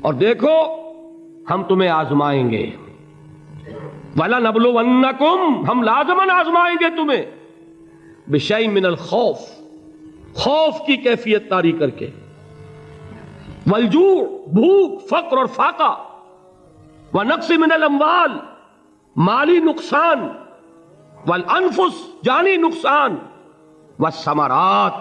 اور دیکھو ہم تمہیں آزمائیں گے، وَلَنَبْلُوَنَّكُمْ، ہم لازماً آزمائیں گے تمہیں، بِشَيْءٍ مِّنَ الْخَوْفِ، خوف کی کیفیت طاری کر کے، والجوع، بھوک، فقر اور فاقہ، وَنَقْصٍ مِّنَ الْأَمْوَالِ، مالی نقصان، والانفس، جانی نقصان، والثمرات،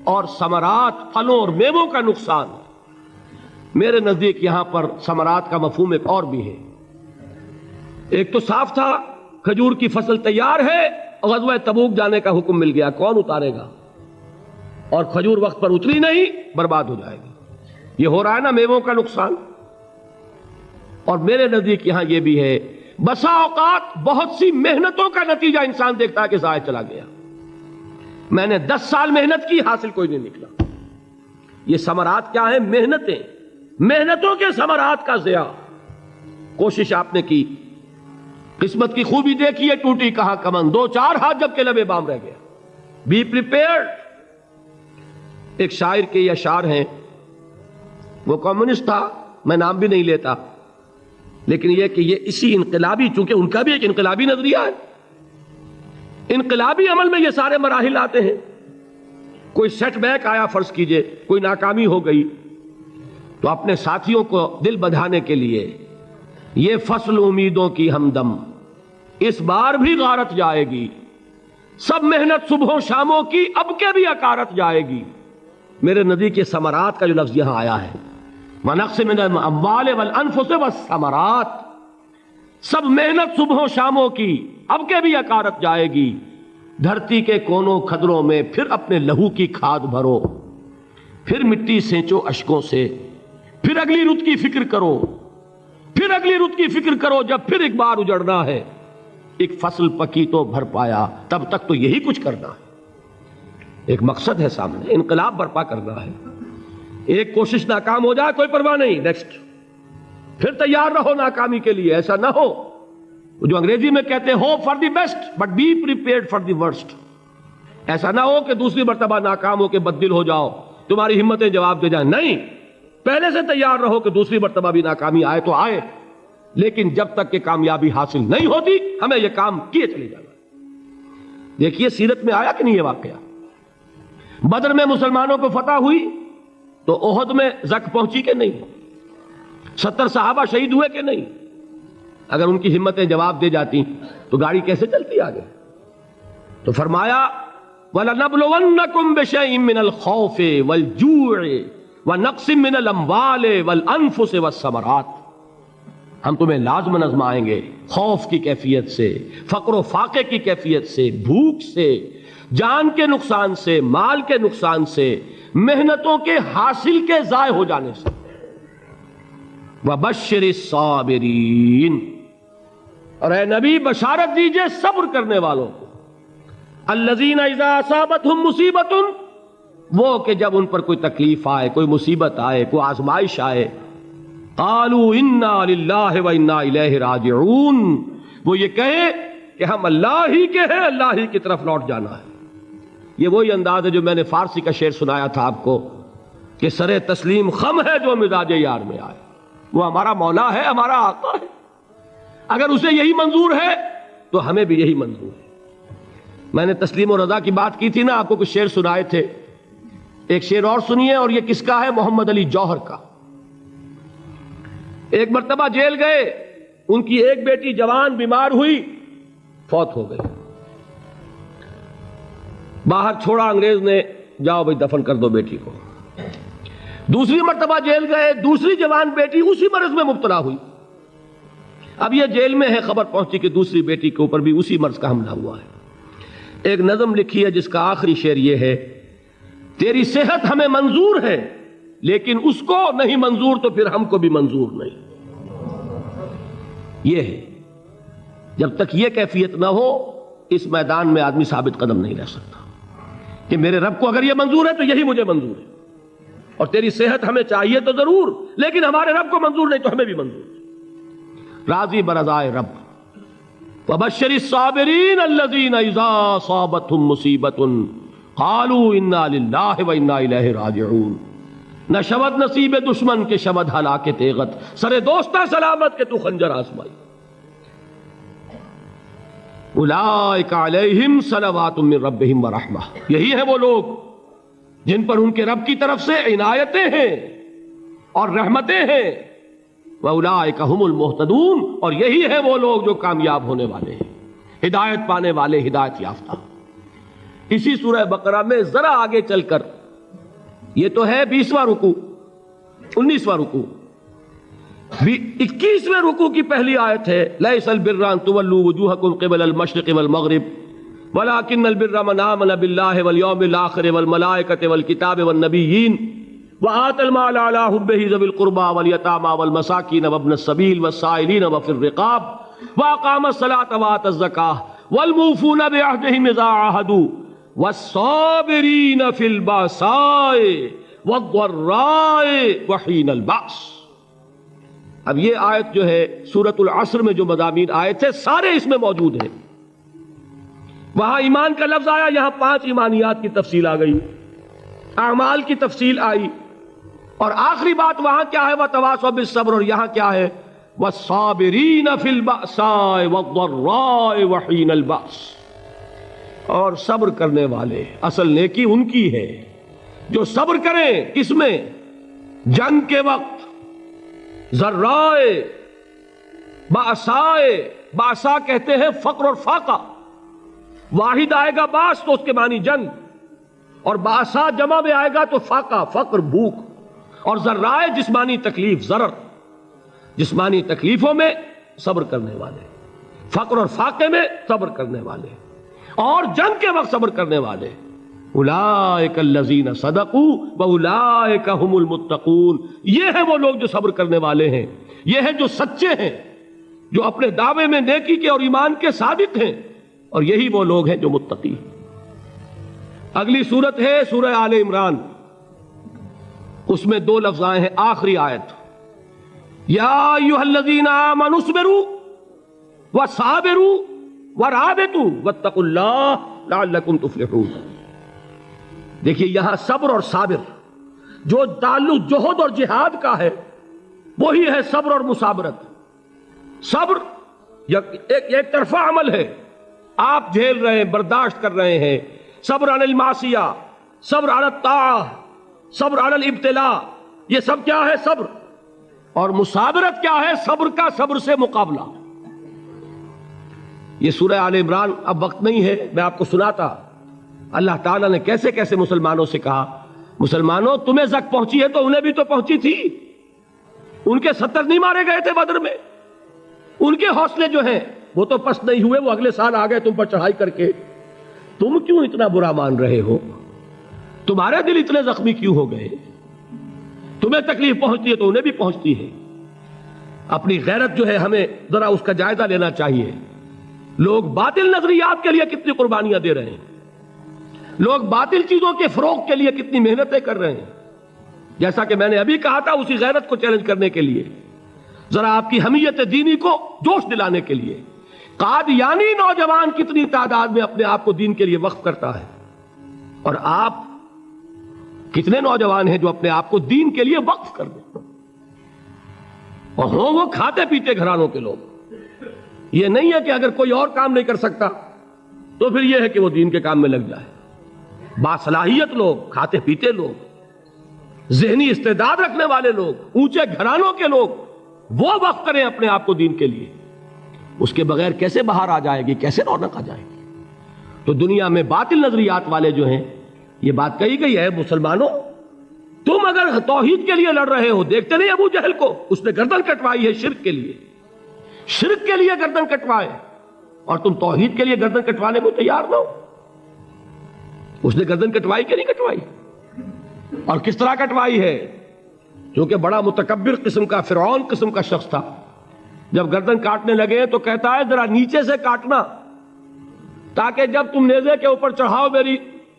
اور ثمرات، پھلوں اور میووں کا نقصان۔ میرے نزدیک یہاں پر ثمرات کا مفہوم ایک اور بھی ہے۔ ایک تو صاف تھا کھجور کی فصل تیار ہے، غزوہ تبوک جانے کا حکم مل گیا، کون اتارے گا؟ اور کھجور وقت پر اتری نہیں، برباد ہو جائے گی۔ یہ ہو رہا ہے نا میووں کا نقصان۔ اور میرے نزدیک یہاں یہ بھی ہے، بسا اوقات بہت سی محنتوں کا نتیجہ انسان دیکھتا ہے کہ ضائع چلا گیا، میں نے 10 سال محنت کی، حاصل کوئی نہیں نکلا۔ یہ ثمرات کیا ہیں؟ محنتیں، محنتوں کے ثمرات کا ضیاع۔ کوشش آپ نے کی، قسمت کی خوبی دیکھی ہے، ٹوٹی کہاں کمن، 2-4 ہاتھ جب کے لبے بام رہ گیا۔ Be prepared. ایک شاعر کے یہ اشعار ہیں، وہ کمیونسٹ تھا، میں نام بھی نہیں لیتا، لیکن یہ کہ یہ اسی انقلابی، چونکہ ان کا بھی ایک انقلابی نظریہ ہے، انقلابی عمل میں یہ سارے مراحل آتے ہیں۔ کوئی سیٹ بیک آیا، فرض کیجئے کوئی ناکامی ہو گئی، تو اپنے ساتھیوں کو دل بندھانے کے لیے یہ فصل امیدوں کی ہمدم اس بار بھی غارت جائے گی، سب محنت صبح و شاموں کی اب کے بھی اکارت جائے گی۔ میرے نزدیک یہ ثمرات کا جو لفظ یہاں آیا ہے، وَنَقْصٍ مِّنَ الْأَمْوَالِ وَالْأَنفُسِ وَالثَّمَرَاتِ، سب محنت صبح و شاموں کی اب کے بھی اکارت جائے گی۔ دھرتی کے کونوں کھدروں میں پھر اپنے لہو کی کھاد بھرو، پھر مٹی سینچو اشکوں سے، پھر اگلی رت کی فکر کرو، پھر اگلی رت کی فکر کرو، جب پھر ایک بار اجڑنا ہے۔ ایک فصل پکی تو بھر پایا، تب تک تو یہی کچھ کرنا ہے۔ ایک مقصد ہے سامنے، انقلاب برپا کرنا ہے۔ ایک کوشش ناکام ہو جائے کوئی پرواہ نہیں، نیکسٹ، پھر تیار رہو ناکامی کے لیے۔ ایسا نہ ہو جو انگریزی میں کہتے ہیں hope for the best but be prepared for the worst. ایسا نہ ہو کہ دوسری مرتبہ ناکام ہو کے بددل ہو جاؤ، تمہاری ہمتیں جواب دے جائیں۔ نہیں، پہلے سے تیار رہو کہ دوسری مرتبہ بھی ناکامی آئے تو آئے، لیکن جب تک کہ کامیابی حاصل نہیں ہوتی ہمیں یہ کام کیے چلے جانا۔ دیکھیے سیرت میں آیا کہ نہیں یہ واقعہ؟ بدر میں مسلمانوں کو فتح ہوئی تو احد میں زک پہنچی کہ نہیں؟ 70 صحابہ شہید ہوئے کہ نہیں؟ اگر ان کی ہمتیں جواب دے جاتی تو گاڑی کیسے چلتی آگے؟ تو فرمایا وَلَنَبْلُوَنَّكُمْ بِشَيْءٍ مِّنَ الْخَوْفِ وَالْجُوعِ وَنَقْصٍ مِّنَ الْأَمْوَالِ وَالْأَنفُسِ وَالثَّمَرَاتِ، ہم تمہیں لازماً آزمائیں گے، خوف کی کیفیت سے، فقر و فاقے کی کیفیت سے، بھوک سے، جان کے نقصان سے، مال کے نقصان سے، محنتوں کے حاصل کے ضائع ہو جانے سے۔ وَبَشِّرِ الصَّابِرِينَ، اور اے نبی بشارت دیجئے صبر کرنے والوں کو۔ الَّذِينَ إِذَا أَصَابَتْهُمْ مُصِيبَةٌ، وہ کہ جب ان پر کوئی تکلیف آئے، کوئی مصیبت آئے، کوئی آزمائش آئے، قَالُوا إِنَّا لِلَّهِ وَإِنَّا إِلَيْهِ رَاجِعُونَ، وہ یہ کہیں کہ ہم اللہ ہی کے ہیں، اللہ ہی کی طرف لوٹ جانا ہے۔ یہ وہی انداز ہے جو میں نے فارسی کا شعر سنایا تھا آپ کو کہ سر تسلیم خم ہے جو مزاج یار میں آئے۔ وہ ہمارا مولا ہے، ہمارا آقا ہے، اگر اسے یہی منظور ہے تو ہمیں بھی یہی منظور ہے۔ میں نے تسلیم و رضا کی بات کی تھی نا، آپ کو کچھ شعر سنائے تھے، ایک شعر اور سنیے، اور یہ کس کا ہے؟ محمد علی جوہر کا۔ ایک مرتبہ جیل گئے، ان کی ایک بیٹی جوان بیمار ہوئی، فوت ہو گئی، باہر چھوڑا انگریز نے، جاؤ بھائی دفن کر دو بیٹی کو۔ دوسری مرتبہ جیل گئے، دوسری جوان بیٹی اسی مرض میں مبتلا ہوئی۔ اب یہ جیل میں ہے، خبر پہنچی کہ دوسری بیٹی کے اوپر بھی اسی مرض کا حملہ ہوا ہے۔ ایک نظم لکھی ہے جس کا آخری شعر یہ ہے، تیری صحت ہمیں منظور ہے لیکن اس کو نہیں منظور تو پھر ہم کو بھی منظور نہیں۔ یہ ہے، جب تک یہ کیفیت نہ ہو اس میدان میں آدمی ثابت قدم نہیں رہ سکتا کہ میرے رب کو اگر یہ منظور ہے تو یہی مجھے منظور ہے، اور تیری صحت ہمیں چاہیے تو ضرور، لیکن ہمارے رب کو منظور نہیں تو ہمیں بھی منظور ہے۔ راضی برضائے رب۔ وَبَشِّرِ الصَّابِرِينَ الَّذِينَ إِذَا أَصَابَتْهُمْ مُصِيبَةٌ قَالُوا إِنَّا لِلَّهِ وَإِنَّا إِلَيْهِ رَاجِعُونَ۔ نہ شود نصیب دشمن کے شود ہلاک تیغت، سر دوستہ سلامت کے تو خنجر آزمائی۔ اولئک علیہم صلوات من ربہم ورحمہ، یہی ہیں وہ لوگ جن پر ان کے رب کی طرف سے عنایتیں ہیں اور رحمتیں ہیں۔ وَأُولَٰئِكَ هُمُ الْمُهْتَدُونَ، اور یہی ہیں وہ لوگ جو کامیاب ہونے والے ہیں، ہدایت پانے والے، ہدایت یافتہ۔ اسی سورہ بقرہ میں ذرا آگے چل کر، یہ تو ہے 20واں رکوع، 19واں رکوع، 21ویں رکوع کی پہلی آیت ہے لَيْسَ الْبِرَّ أَن تُوَلُّوا وُجُوهَكُمْ قِبَلَ الْمَشْرِقِ وَالْمَغْرِبِ وَلَٰكِنَّ الْبِرَّ مَنْ آمَنَ بِاللَّهِ وَالْيَوْمِ الْآخِرِ وَالْمَلَائِكَةِ وَالْكِتَابِ وَالنَّبِيِّينَ وَآتَى الْمَالَ عَلَىٰ حُبِّهِ ذَوِي الْقُرْبَىٰ وَالْيَتَامَىٰ وَالْمَسَاكِينَ وَابْنَ السَّبِيلِ وَالسَّائِلِينَ وَفِي الرِّقَابِ وَأَقَامَ الصَّلَاةَ وَآتَى الزَّكَاةَ وَالْمُوفُونَ بِعَهْدِهِمْ إِذَا عَاهَدُوا وَالصَّابِرِينَ فِي الْبَأْسَاءِ وَالضَّرَّاءِ وَحِينَ الْبَأْسِ۔ اب یہ آیت جو ہے سورۃ العصر میں جو مضامین آئے تھے سارے اس میں موجود ہیں۔ وہاں ایمان کا لفظ آیا، یہاں 5 ایمانیات کی تفصیل آ گئی، اعمال کی تفصیل آئی، اور آخری بات وہاں کیا ہے وَتَوَاصَوْا بِالصَّبْرِ، اور یہاں کیا ہے وَالصَّابِرِينَ فِي الْبَأْسَاءِ وَالضَّرَّاءِ وَحِينَ الْبَأْسِ، اور صبر کرنے والے، اصل نیکی ان کی ہے جو صبر کریں، کس میں؟ جنگ کے وقت، ضرائے، بأسائے، بأسا کہتے ہیں فقر اور فاقہ، واحد آئے گا باس تو اس کے معنی جنگ، اور بأسا جمع میں آئے گا تو فاقہ، فقر، بھوک، اور ذرائے جسمانی تکلیف، ضرر، جسمانی تکلیفوں میں صبر کرنے والے، فقر اور فاقے میں صبر کرنے والے، اور جنگ کے وقت صبر کرنے والے۔ اولئک الذین صدقوا واولئک هم المتقون، یہ ہیں وہ لوگ جو صبر کرنے والے ہیں، یہ ہیں جو سچے ہیں، جو اپنے دعوے میں نیکی کے اور ایمان کے صادق ہیں، اور یہی وہ لوگ ہیں جو متقی ہیں۔ اگلی سورت ہے سورہ آل عمران، اس میں 2 لفظ آئے ہیں، آخری آیت یا ایھا الذین آمنوا اصبروا وصابروا ورابطوا واتقوا اللہ لعلکم تفلحون۔ دیکھیے یہاں صبر اور صابر جو تعلق جہد اور جہاد کا ہے وہی ہے صبر اور مصابرت۔ صبر ایک طرفہ عمل ہے، آپ جھیل رہے ہیں، برداشت کر رہے ہیں، صبر علی المعصیہ، صبر علی الطاعہ، صبر علی الابتلاء، یہ سب کیا ہے؟ صبر۔ اور مصابرت کیا ہے؟ صبر کا صبر سے مقابلہ۔ یہ سورہ آل عمران، اب وقت نہیں ہے، میں آپ کو سناتا اللہ تعالیٰ نے کیسے کیسے مسلمانوں سے کہا، مسلمانوں تمہیں زک پہنچی ہے تو انہیں بھی تو پہنچی تھی، ان کے 70 نہیں مارے گئے تھے بدر میں، ان کے حوصلے جو ہیں وہ تو پست نہیں ہوئے، وہ اگلے سال آ گئے تم پر چڑھائی کر کے، تم کیوں اتنا برا مان رہے ہو؟ تمہارے دل اتنے زخمی کیوں ہو گئے؟ تمہیں تکلیف پہنچتی ہے تو انہیں بھی پہنچتی ہے۔ اپنی غیرت جو ہے ہمیں ذرا اس کا جائزہ لینا چاہیے۔ لوگ باطل نظریات کے لیے کتنی قربانیاں دے رہے ہیں، لوگ باطل چیزوں کے فروغ کے لیے کتنی محنتیں کر رہے ہیں۔ جیسا کہ میں نے ابھی کہا تھا، اسی غیرت کو چیلنج کرنے کے لیے، ذرا آپ کی حمیت دینی کو جوش دلانے کے لیے، قادیانی نوجوان کتنی تعداد میں اپنے آپ کو دین کے لیے وقف کرتا ہے، اور آپ کتنے نوجوان ہیں جو اپنے آپ کو دین کے لیے وقف کر دیں، اور ہوں وہ کھاتے پیتے گھرانوں کے لوگ۔ یہ نہیں ہے کہ اگر کوئی اور کام نہیں کر سکتا تو پھر یہ ہے کہ وہ دین کے کام میں لگ جائے۔ باصلاحیت لوگ، کھاتے پیتے لوگ، ذہنی استعداد رکھنے والے لوگ، اونچے گھرانوں کے لوگ، وہ وقف کریں اپنے آپ کو دین کے لیے۔ اس کے بغیر کیسے باہر آ جائے گی، کیسے رونق آ جائے گی؟ تو دنیا میں باطل نظریات والے جو ہیں، یہ بات کہی گئی ہے، مسلمانوں تم اگر توحید کے لیے لڑ رہے ہو، دیکھتے نہیں ابو جہل کو، اس نے گردن کٹوائی ہے شرک کے لیے، شرک کے لیے گردن کٹوائے، اور تم توحید کے لیے گردن کٹوانے کو تیار نہ ہو۔ اس نے گردن کٹوائی کہ نہیں کٹوائی؟ اور کس طرح کٹوائی ہے؟ چونکہ بڑا متکبر قسم کا، فرعون قسم کا شخص تھا، جب گردن کاٹنے لگے تو کہتا ہے ذرا نیچے سے کاٹنا، تاکہ جب تم نیزے کے اوپر چڑھاؤ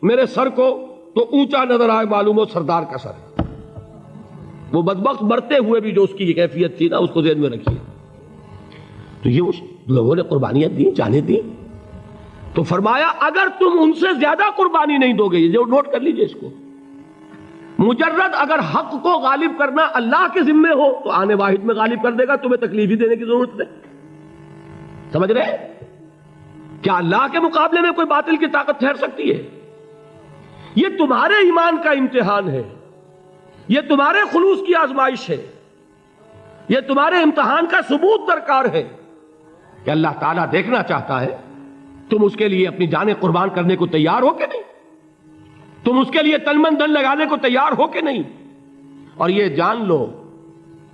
میرے سر کو تو اونچا نظر آئے، معلوم ہو سردار کا سر ہے۔ وہ بدبخت مرتے ہوئے بھی جو اس کی کیفیت تھی نا، اس کو ذہن میں رکھیے۔ تو یہ اس لوگوں نے قربانیاں دی، جانیں دی، تو فرمایا اگر تم ان سے زیادہ قربانی نہیں دو گے، یہ جو نوٹ کر لیجئے اس کو، مجرد اگر حق کو غالب کرنا اللہ کے ذمے ہو تو آنے واحد میں غالب کر دے گا، تمہیں تکلیف ہی دینے کی ضرورت نہیں۔ سمجھ رہے؟ کیا اللہ کے مقابلے میں کوئی باطل کی طاقت ٹھہر سکتی ہے؟ یہ تمہارے ایمان کا امتحان ہے، یہ تمہارے خلوص کی آزمائش ہے، یہ تمہارے امتحان کا ثبوت درکار ہے کہ اللہ تعالیٰ دیکھنا چاہتا ہے تم اس کے لیے اپنی جانیں قربان کرنے کو تیار ہو کہ نہیں، تم اس کے لیے تن من دھن لگانے کو تیار ہو کہ نہیں۔ اور یہ جان لو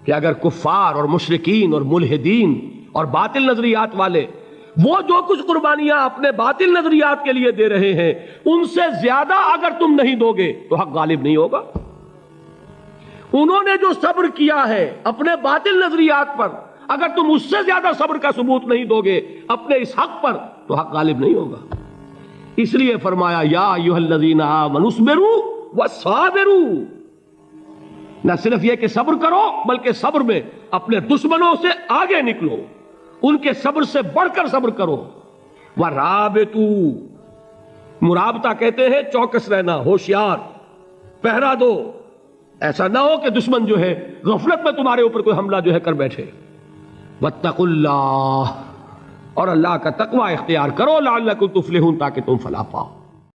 کہ اگر کفار اور مشرکین اور ملحدین اور باطل نظریات والے وہ جو کچھ قربانیاں اپنے باطل نظریات کے لیے دے رہے ہیں ان سے زیادہ اگر تم نہیں دو گے تو حق غالب نہیں ہوگا۔ انہوں نے جو صبر کیا ہے اپنے باطل نظریات پر، اگر تم اس سے زیادہ صبر کا ثبوت نہیں دو گے اپنے اس حق پر تو حق غالب نہیں ہوگا۔ اس لیے فرمایا یا ایھا الذین آمنوا اصبروا وصابروا، نہ صرف یہ کہ صبر کرو بلکہ صبر میں اپنے دشمنوں سے آگے نکلو، ان کے صبر سے بڑھ کر صبر کرو۔ ورابطوا، مرابطہ کہتے ہیں چوکس رہنا، ہوشیار، پہرا دو، ایسا نہ ہو کہ دشمن جو ہے غفلت میں تمہارے اوپر کوئی حملہ جو ہے کر بیٹھے۔ واتقوا اللہ، اور اللہ کا تقوی اختیار کرو، لعلکم تفلحون، تاکہ تم فلاح پاؤ۔